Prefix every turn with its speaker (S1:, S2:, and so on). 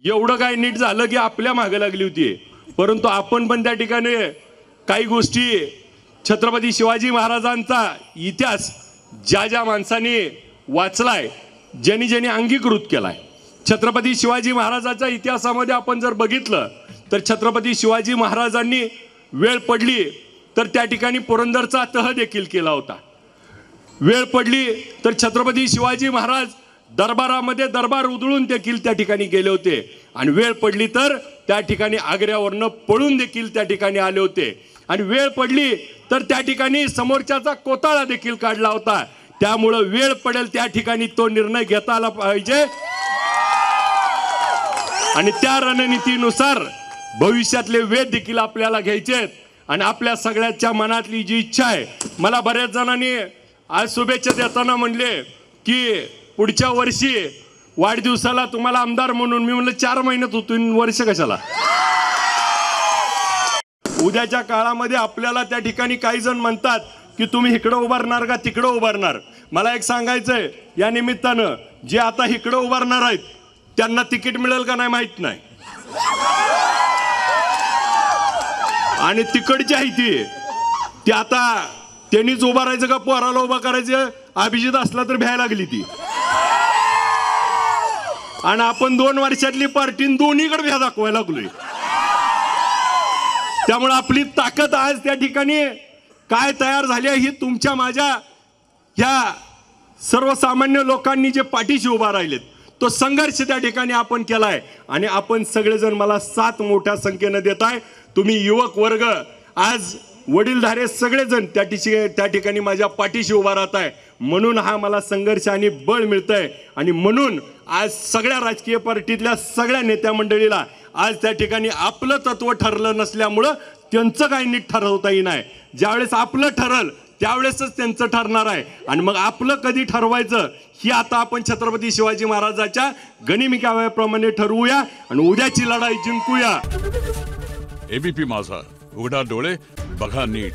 S1: एवढं काय नीट झालं की आपल्या मागे लागली होती, परंतु आपण पण त्या ठिकाणी काही गोष्टी छत्रपती शिवाजी महाराजांचा इतिहास ज्या ज्या माणसांनी वाचलाय, ज्यांनी ज्यांनी अंगीकृत केलाय, छत्रपती शिवाजी महाराजांच्या इतिहासामध्ये आपण जर बघितलं तर छत्रपती शिवाजी महाराजांनी वेळ पडली तर त्या ठिकाणी पुरंदरचा तह देखील केला होता. वेळ पडली तर छत्रपती शिवाजी महाराज दरबारामध्ये दरबार उधळून देखील त्या ठिकाणी गेले होते आणि वेळ पडली तर त्या ठिकाणी आग्र्यावरनं पळून देखील त्या ठिकाणी आले होते आणि वेळ पडली तर त्या ठिकाणी समोरच्याचा कोताळा देखील काढला होता. त्यामुळे वेळ पडेल त्या ठिकाणी तो निर्णय घेता आला पाहिजे आणि त्या रणनीतीनुसार भविष्यातले वेध देखील आपल्याला घ्यायचे आहेत. आणि आपल्या सगळ्यांच्या मनातली जी इच्छा आहे, मला बऱ्याच जणांनी आज शुभेच्छा देताना म्हणले की पुढच्या वर्षी वाढदिवसाला तुम्हाला आमदार म्हणून. मी म्हणलं 4 महिन्यात होतो, वर्ष कशाला. उद्याच्या काळामध्ये आपल्याला त्या ठिकाणी काही जण म्हणतात की तुम्ही इकडं उभारणार का तिकडं उभारणार. मला एक सांगायचंय या निमित्तानं, जे आता इकडं उभारणार आहेत त्यांना तिकीट मिळेल का नाही माहित नाही, आणि तिकडची आहे ती आता त्यांनीच उभारायचं का पोराला उभा करायचं. अभिजित असला तर भ्यायला लागली ती, आणि आपण 2 वर्षातली पार्टी दोन्हीकडे भ्या दाखवायला लागलोय. त्यामुळे आपली ताकद आज त्या ठिकाणी काय तयार झाली आहे, ही तुमच्या माझ्या ह्या सर्वसामान्य लोकांनी जे पाठीशी उभा राहिलेत तो संघर्ष त्या ठिकाणी आपण केलाय आणि आपण सगळेजण मला साथ मोठ्या संख्येनं देताय. तुम्ही युवक वर्ग आज वडीलधारे सगळेजण त्या ठिकाणी माझ्या पाठीशी उभा राहत आहे, म्हणून हा मला संघर्ष आणि बळ मिळतंय. आणि म्हणून आज सगळ्या राजकीय पार्टीतल्या सगळ्या नेत्या मंडळीला आज त्या ठिकाणी आपलं तत्व ठरलं नसल्यामुळं त्यांचं काही नीट ठरवता येईल नाही. ज्यावेळेस आपलं ठरल त्यावेळेसच त्यांचं ठरणार आहे. आणि मग आपलं कधी ठरवायचं ही आता आपण छत्रपती शिवाजी महाराजांच्या गनिमिकाव्याप्रमाणे ठरवूया आणि उद्याची लढाई जिंकूया.
S2: एबीपी माझा, उघडा डोळे बघा नीट.